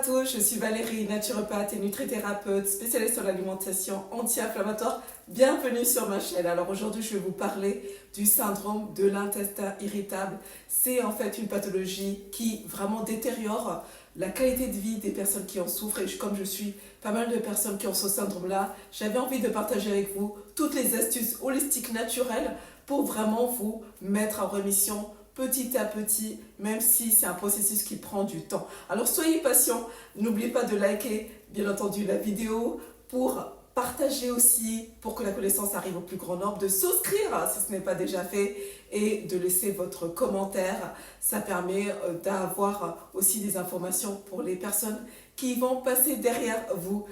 tous, je suis Valérie, naturopathe et nutrithérapeute spécialiste en alimentation anti-inflammatoire. Bienvenue sur ma chaîne. Alors aujourd'hui, je vais vous parler du syndrome de l'intestin irritable. C'est en fait une pathologie qui vraiment détériore la qualité de vie des personnes qui en souffrent. Et comme je suis pas mal de personnes qui ont ce syndrome-là, j'avais envie de partager avec vous toutes les astuces holistiques naturelles pour vraiment vous mettre en rémission petit à petit, même si c'est un processus qui prend du temps. Alors soyez patients, n'oubliez pas de liker bien entendu la vidéo, pour partager aussi, pour que la connaissance arrive au plus grand nombre, de souscrire si ce n'est pas déjà fait et de laisser votre commentaire. Ça permet d'avoir aussi des informations pour les personnes qui vont passer derrière vous.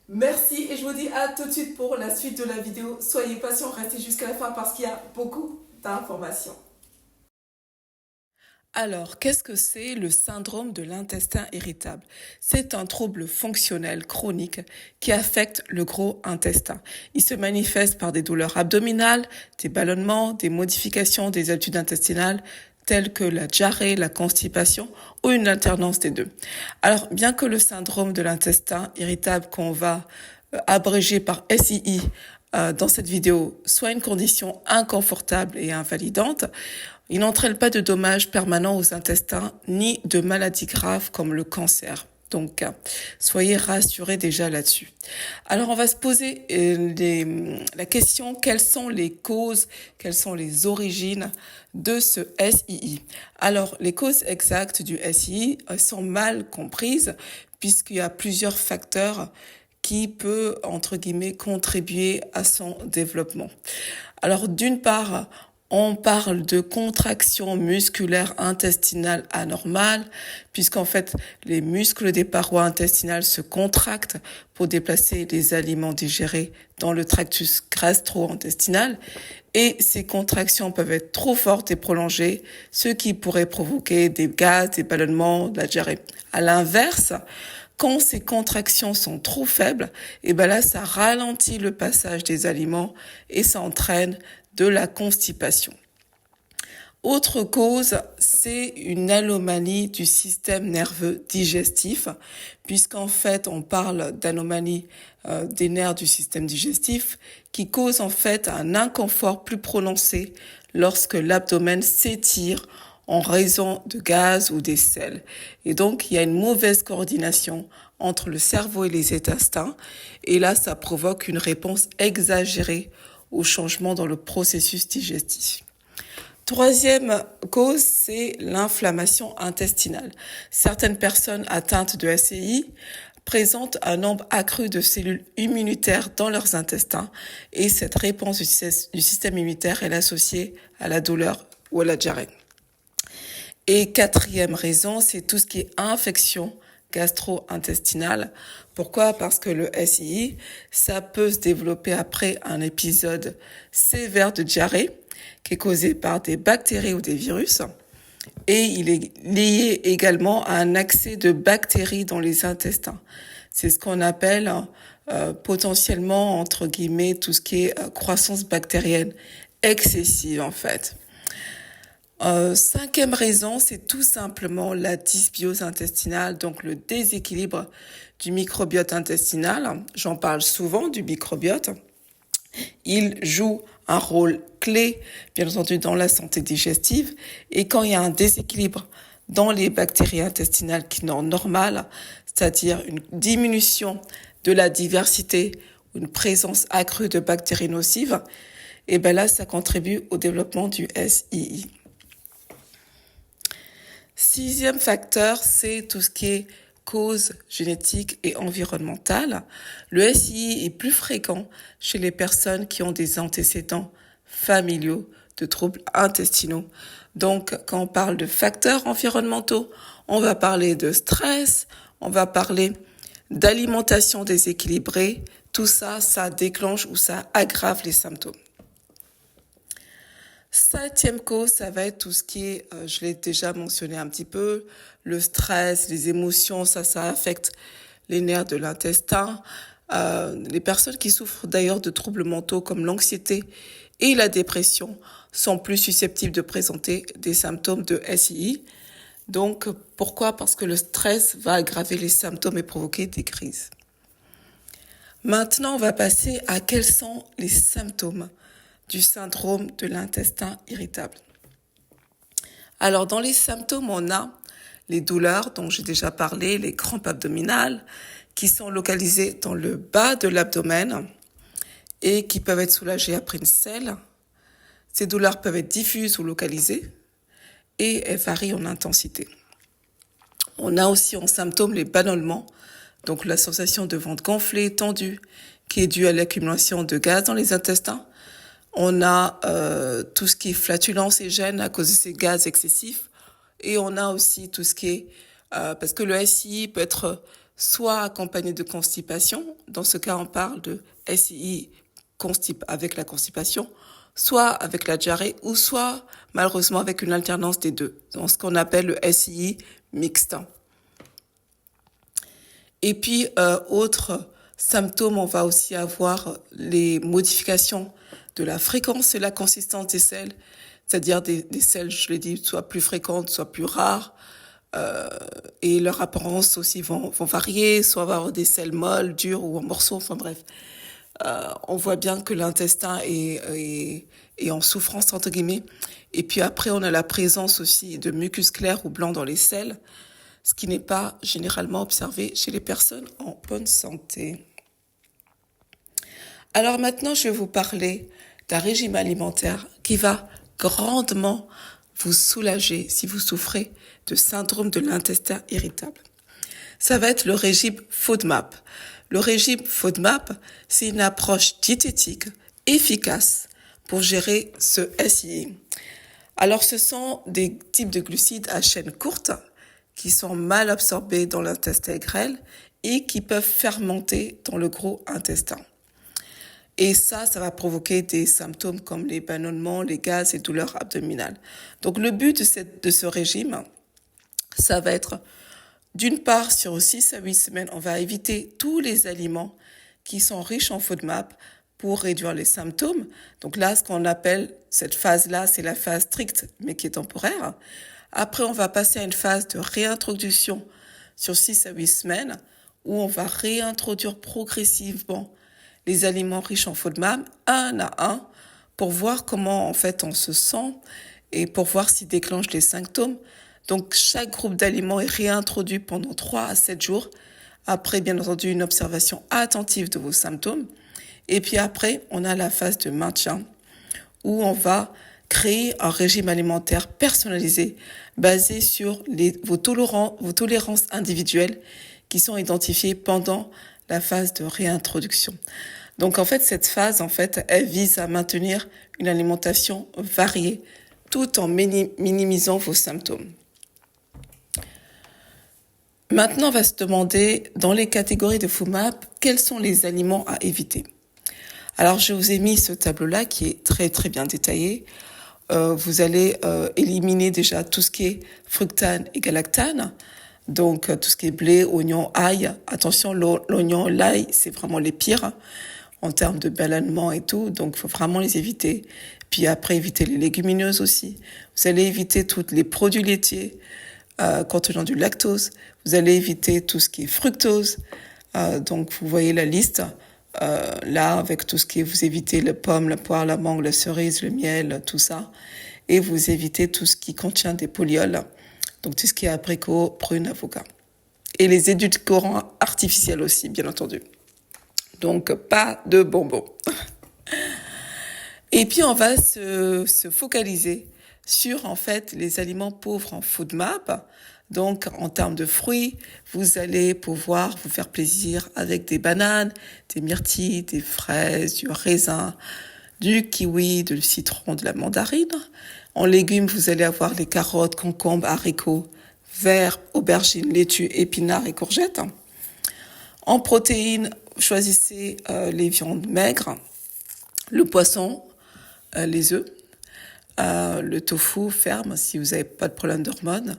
Merci et je vous dis à tout de suite pour la suite de la vidéo. Soyez patients, restez jusqu'à la fin parce qu'il y a beaucoup d'informations. Alors, qu'est-ce que c'est le syndrome de l'intestin irritable? C'est un trouble fonctionnel chronique qui affecte le gros intestin. Il se manifeste par des douleurs abdominales, des ballonnements, des modifications des habitudes intestinales, telles que la diarrhée, la constipation ou une alternance des deux. Alors, bien que le syndrome de l'intestin irritable qu'on va abréger par SII dans cette vidéo soit une condition inconfortable et invalidante, il n'entraîne pas de dommages permanents aux intestins ni de maladies graves comme le cancer. Donc, soyez rassurés déjà là-dessus. Alors, on va se poser la question, quelles sont les causes, quelles sont les origines de ce SII? Alors, les causes exactes du SII sont mal comprises puisqu'il y a plusieurs facteurs qui peut, entre guillemets, contribuer à son développement. Alors, d'une part, on parle de contraction musculaire intestinale anormale, puisqu'en fait, les muscles des parois intestinales se contractent pour déplacer les aliments digérés dans le tractus gastro-intestinal. Et ces contractions peuvent être trop fortes et prolongées, ce qui pourrait provoquer des gaz, des ballonnements, de la diarrhée. À l'inverse, quand ces contractions sont trop faibles, et ben là, ça ralentit le passage des aliments et ça entraîne de la constipation. Autre cause, c'est une anomalie du système nerveux digestif, puisqu'en fait, on parle d'anomalie des nerfs du système digestif qui cause en fait un inconfort plus prononcé lorsque l'abdomen s'étire en raison de gaz ou des selles. Et donc, il y a une mauvaise coordination entre le cerveau et les intestins. Et là, ça provoque une réponse exagérée au changement dans le processus digestif. Troisième cause, c'est l'inflammation intestinale. Certaines personnes atteintes de SII présentent un nombre accru de cellules immunitaires dans leurs intestins et cette réponse du système immunitaire est associée à la douleur ou à la diarrhée. Et quatrième raison, c'est tout ce qui est infection gastro-intestinale. Pourquoi? Parce que le SII, ça peut se développer après un épisode sévère de diarrhée qui est causé par des bactéries ou des virus. Et il est lié également à un accès de bactéries dans les intestins. C'est ce qu'on appelle potentiellement, entre guillemets, tout ce qui est croissance bactérienne excessive en fait. Cinquième raison, c'est tout simplement la dysbiose intestinale, donc le déséquilibre du microbiote intestinal. J'en parle souvent du microbiote. Il joue un rôle clé, bien entendu, dans la santé digestive. Et quand il y a un déséquilibre dans les bactéries intestinales qui sont normales, c'est-à-dire une diminution de la diversité, une présence accrue de bactéries nocives, et ben là, ça contribue au développement du SII. Sixième facteur, c'est tout ce qui est cause génétique et environnementale. Le SII est plus fréquent chez les personnes qui ont des antécédents familiaux de troubles intestinaux. Donc, quand on parle de facteurs environnementaux, on va parler de stress, on va parler d'alimentation déséquilibrée. Tout ça, ça déclenche ou ça aggrave les symptômes. Septième cause, ça va être tout ce qui est, je l'ai déjà mentionné un petit peu, le stress, les émotions, ça affecte les nerfs de l'intestin. Les personnes qui souffrent d'ailleurs de troubles mentaux comme l'anxiété et la dépression sont plus susceptibles de présenter des symptômes de SII. Donc, pourquoi? Parce que le stress va aggraver les symptômes et provoquer des crises. Maintenant, on va passer à quels sont les symptômes du syndrome de l'intestin irritable. Alors, dans les symptômes, on a les douleurs dont j'ai déjà parlé, les crampes abdominales, qui sont localisées dans le bas de l'abdomen et qui peuvent être soulagées après une selle. Ces douleurs peuvent être diffuses ou localisées et elles varient en intensité. On a aussi en symptômes les ballonnements, donc la sensation de ventre gonflé, tendu, qui est due à l'accumulation de gaz dans les intestins. On a tout ce qui est flatulence et gêne à cause de ces gaz excessifs. Et on a aussi tout ce qui est... parce que le SII peut être soit accompagné de constipation, dans ce cas on parle de SII avec la constipation, soit avec la diarrhée, ou soit malheureusement avec une alternance des deux, dans ce qu'on appelle le SII mixte. Et puis, autre symptôme, on va aussi avoir les modifications de la fréquence et la consistance des selles, c'est-à-dire des selles, je l'ai dit, soit plus fréquentes, soit plus rares, et leur apparence aussi vont varier, soit avoir des selles molles, dures ou en morceaux, enfin bref. On voit bien que l'intestin est en souffrance, entre guillemets. Et puis après, on a la présence aussi de mucus clair ou blanc dans les selles, ce qui n'est pas généralement observé chez les personnes en bonne santé. Alors maintenant, je vais vous parler d'un régime alimentaire qui va grandement vous soulager si vous souffrez de syndrome de l'intestin irritable. Ça va être le régime FODMAP. Le régime FODMAP, c'est une approche diététique efficace pour gérer ce SII. Alors, ce sont des types de glucides à chaîne courte qui sont mal absorbés dans l'intestin grêle et qui peuvent fermenter dans le gros intestin. Et ça va provoquer des symptômes comme les ballonnements, les gaz et douleurs abdominales. Donc, le but de ce régime, ça va être, d'une part, sur 6 à 8 semaines, on va éviter tous les aliments qui sont riches en FODMAP pour réduire les symptômes. Donc là, ce qu'on appelle cette phase-là, c'est la phase stricte, mais qui est temporaire. Après, on va passer à une phase de réintroduction sur 6 à 8 semaines, où on va réintroduire progressivement les aliments riches en FODMAP, un à un, pour voir comment, en fait, on se sent et pour voir s'ils déclenchent les symptômes. Donc, chaque groupe d'aliments est réintroduit pendant 3 à 7 jours. Après, bien entendu, une observation attentive de vos symptômes. Et puis après, on a la phase de maintien où on va créer un régime alimentaire personnalisé basé sur vos tolérances individuelles qui sont identifiées pendant la phase de réintroduction. Donc, en fait, cette phase, elle vise à maintenir une alimentation variée tout en minimisant vos symptômes. Maintenant, on va se demander, dans les catégories de FODMAP, quels sont les aliments à éviter. Alors, je vous ai mis ce tableau-là qui est très, très bien détaillé. Vous allez éliminer déjà tout ce qui est fructane et galactane. Donc, tout ce qui est blé, oignon, ail. Attention, l'oignon, l'ail, c'est vraiment les pires en termes de ballonnement et tout. Donc, il faut vraiment les éviter. Puis après, éviter les légumineuses aussi. Vous allez éviter tous les produits laitiers contenant du lactose. Vous allez éviter tout ce qui est fructose. Donc, vous voyez la liste. Là, avec tout ce qui est, vous évitez la pomme, la poire, la mangue, la cerise, le miel, tout ça. Et vous évitez tout ce qui contient des polyols. Donc, tout ce qui est abricot, prune, avocat. Et les édulcorants artificiels aussi, bien entendu. Donc, pas de bonbons. Et puis, on va se focaliser sur, en fait, les aliments pauvres en FODMAP. Donc, en termes de fruits, vous allez pouvoir vous faire plaisir avec des bananes, des myrtilles, des fraises, du raisin, du kiwi, du citron, de la mandarine. En légumes, vous allez avoir les carottes, concombres, haricots, verts, aubergines, laitues, épinards et courgettes. En protéines, choisissez les viandes maigres, le poisson, les œufs, le tofu ferme si vous n'avez pas de problème d'hormones.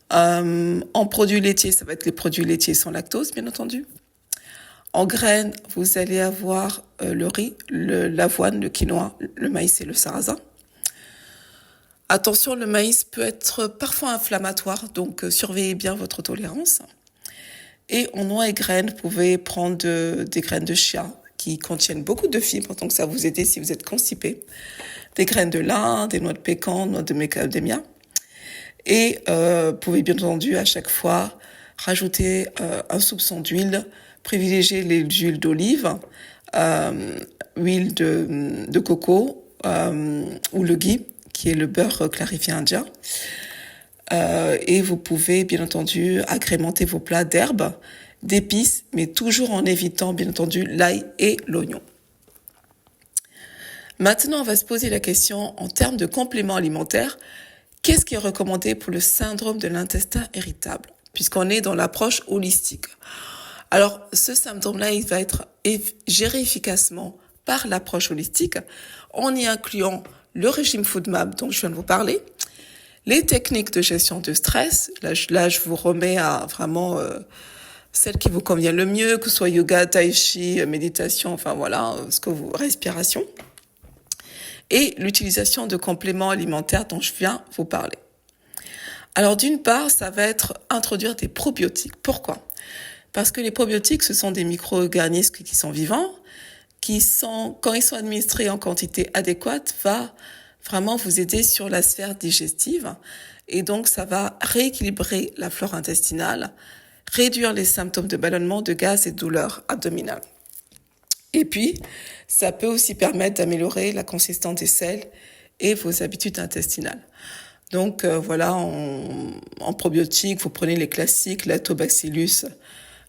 En produits laitiers, ça va être les produits laitiers sans lactose, bien entendu. En graines, vous allez avoir le riz, l'avoine, le quinoa, le maïs et le sarrasin. Attention, le maïs peut être parfois inflammatoire, donc surveillez bien votre tolérance. Et en noix et graines, vous pouvez prendre des graines de chia qui contiennent beaucoup de fibres, donc ça va vous aider si vous êtes constipé. Des graines de lin, des noix de pécan, noix de macadamia. Et vous pouvez bien entendu à chaque fois rajouter un soupçon d'huile, privilégier les huiles d'olive, huile de coco ou le ghee, qui est le beurre clarifié indien. Et vous pouvez bien entendu agrémenter vos plats d'herbes, d'épices, mais toujours en évitant bien entendu l'ail et l'oignon. Maintenant, on va se poser la question en termes de compléments alimentaires. Qu'est-ce qui est recommandé pour le syndrome de l'intestin irritable, puisqu'on est dans l'approche holistique? Alors, ce syndrome-là, il va être géré efficacement par l'approche holistique, en y incluant le régime FoodMap dont je viens de vous parler, les techniques de gestion de stress. Là, je vous remets à vraiment celle qui vous convient le mieux, que ce soit yoga, tai chi, méditation, enfin voilà, respiration. Et l'utilisation de compléments alimentaires dont je viens vous parler. Alors d'une part, ça va être introduire des probiotiques. Pourquoi? Parce que les probiotiques, ce sont des micro-organismes qui sont vivants, quand ils sont administrés en quantité adéquate, va vraiment vous aider sur la sphère digestive. Et donc, ça va rééquilibrer la flore intestinale, réduire les symptômes de ballonnement, de gaz et de douleurs abdominales. Et puis, ça peut aussi permettre d'améliorer la consistance des selles et vos habitudes intestinales. Donc voilà, en probiotiques, vous prenez les classiques, Lactobacillus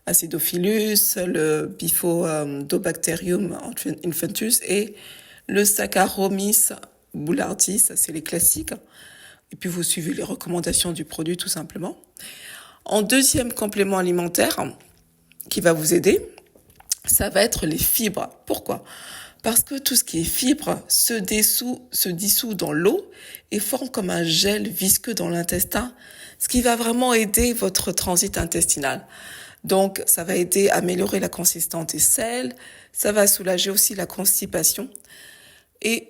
acidophilus, le Bifidobacterium infantus et le Saccharomyces boulardii, ça c'est les classiques. Et puis vous suivez les recommandations du produit tout simplement. En deuxième complément alimentaire qui va vous aider, ça va être les fibres. Pourquoi? Parce que tout ce qui est fibres se dissout dans l'eau et forme comme un gel visqueux dans l'intestin, ce qui va vraiment aider votre transit intestinal. Donc, ça va aider à améliorer la consistance des selles, ça va soulager aussi la constipation et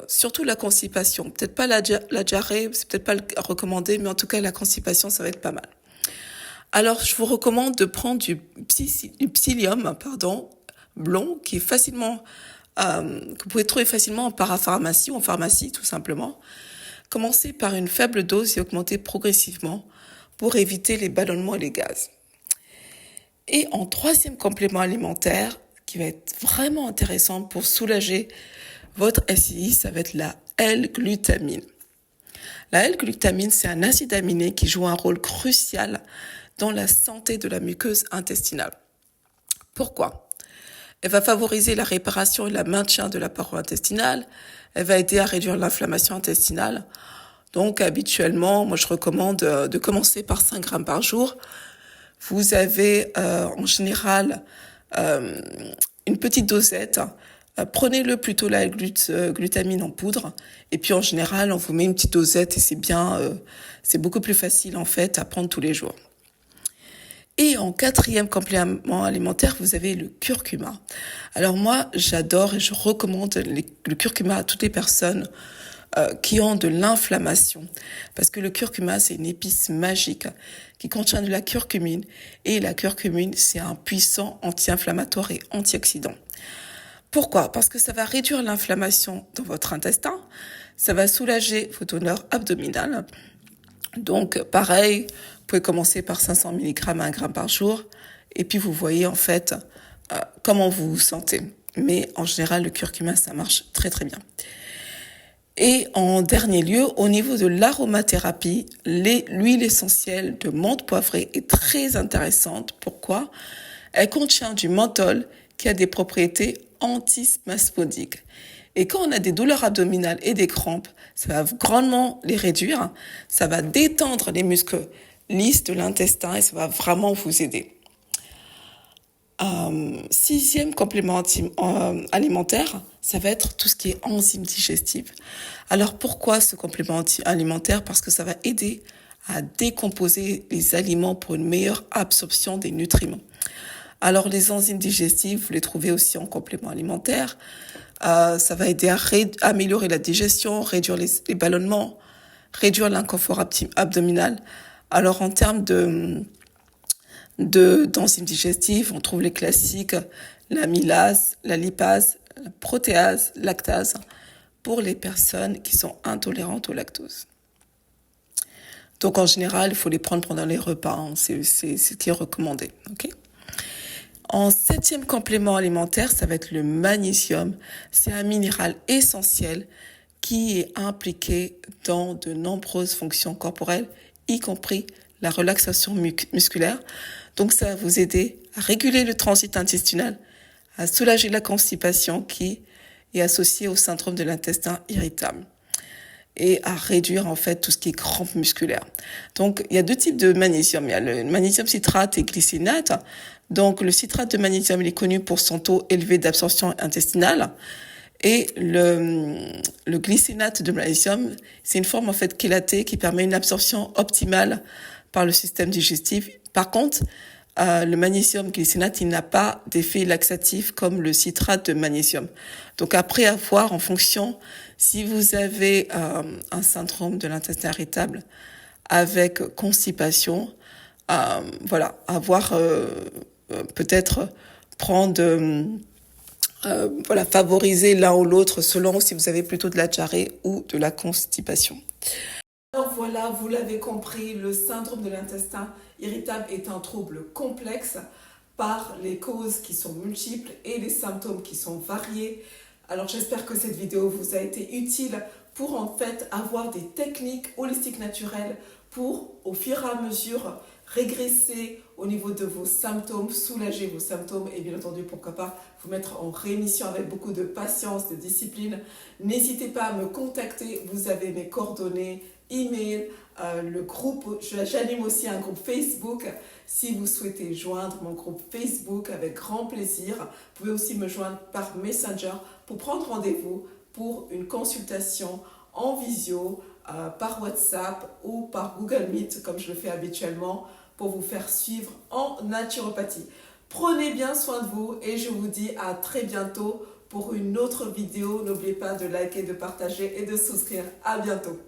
surtout la constipation. Peut-être pas la diarrhée, c'est peut-être pas recommandé, mais en tout cas la constipation, ça va être pas mal. Alors, je vous recommande de prendre du psyllium, blond, qui est facilement, que vous pouvez trouver facilement en parapharmacie ou en pharmacie, tout simplement. Commencez par une faible dose et augmentez progressivement pour éviter les ballonnements et les gaz. Et en troisième complément alimentaire, qui va être vraiment intéressant pour soulager votre SI, ça va être la L-glutamine. La L-glutamine, c'est un acide aminé qui joue un rôle crucial dans la santé de la muqueuse intestinale. Pourquoi? Elle va favoriser la réparation et le maintien de la paroi intestinale. Elle va aider à réduire l'inflammation intestinale. Donc, habituellement, moi, je recommande de commencer par 5 grammes par jour. Vous avez, en général, une petite dosette. Prenez-le plutôt la glutamine en poudre. Et puis, en général, on vous met une petite dosette et c'est beaucoup plus facile, en fait, à prendre tous les jours. Et en quatrième complément alimentaire, vous avez le curcuma. Alors moi, j'adore et je recommande le curcuma à toutes les personnes qui ont de l'inflammation. Parce que le curcuma, c'est une épice magique qui contient de la curcumine. Et la curcumine, c'est un puissant anti-inflammatoire et antioxydant. Pourquoi? Parce que ça va réduire l'inflammation dans votre intestin. Ça va soulager vos douleurs abdominales. Donc, pareil, vous pouvez commencer par 500 mg à 1 gramme par jour. Et puis, vous voyez, en fait, comment vous vous sentez. Mais en général, le curcuma, ça marche très, très bien. Et en dernier lieu, au niveau de l'aromathérapie, l'huile essentielle de menthe poivrée est très intéressante. Pourquoi? Elle contient du menthol qui a des propriétés antispasmodiques. Et quand on a des douleurs abdominales et des crampes, ça va grandement les réduire. Ça va détendre les muscles lisses de l'intestin et ça va vraiment vous aider. Sixième complément alimentaire, ça va être tout ce qui est enzymes digestives. Alors pourquoi ce complément alimentaire? Parce que ça va aider à décomposer les aliments pour une meilleure absorption des nutriments. Alors les enzymes digestives, vous les trouvez aussi en complément alimentaire. Ça va aider à améliorer la digestion, réduire les ballonnements, réduire l'inconfort abdominal. Alors en termes d'enzymes digestifs, on trouve les classiques, l'amylase, la lipase, la protéase, lactase, pour les personnes qui sont intolérantes au lactose. Donc en général, il faut les prendre pendant les repas, hein. C'est ce qui est recommandé. Okay. En 7e complément alimentaire, ça va être le magnésium. C'est un minéral essentiel qui est impliqué dans de nombreuses fonctions corporelles, y compris la relaxation musculaire. Donc ça va vous aider à réguler le transit intestinal, à soulager la constipation qui est associée au syndrome de l'intestin irritable et à réduire en fait tout ce qui est crampes musculaires. Donc il y a 2 types de magnésium, il y a le magnésium citrate et glycinate. Donc le citrate de magnésium, il est connu pour son taux élevé d'absorption intestinale et le glycinate de magnésium, c'est une forme en fait chélatée qui permet une absorption optimale par le système digestif. Par contre, le magnésium glycinate, il n'a pas d'effet laxatif comme le citrate de magnésium. Donc après avoir, en fonction, si vous avez un syndrome de l'intestin irritable avec constipation, avoir peut-être prendre, favoriser l'un ou l'autre selon si vous avez plutôt de la diarrhée ou de la constipation. Alors voilà, vous l'avez compris, le syndrome de l'intestin irritable est un trouble complexe par les causes qui sont multiples et les symptômes qui sont variés. Alors j'espère que cette vidéo vous a été utile pour en fait avoir des techniques holistiques naturelles pour au fur et à mesure régresser au niveau de vos symptômes, soulager vos symptômes et bien entendu pourquoi pas vous mettre en rémission avec beaucoup de patience, de discipline. N'hésitez pas à me contacter, vous avez mes coordonnées, email, le groupe, j'anime aussi un groupe Facebook. Si vous souhaitez joindre mon groupe Facebook, avec grand plaisir, vous pouvez aussi me joindre par Messenger pour prendre rendez-vous pour une consultation en visio, par WhatsApp ou par Google Meet, comme je le fais habituellement, pour vous faire suivre en naturopathie. Prenez bien soin de vous et je vous dis à très bientôt pour une autre vidéo. N'oubliez pas de liker, de partager et de souscrire. À bientôt.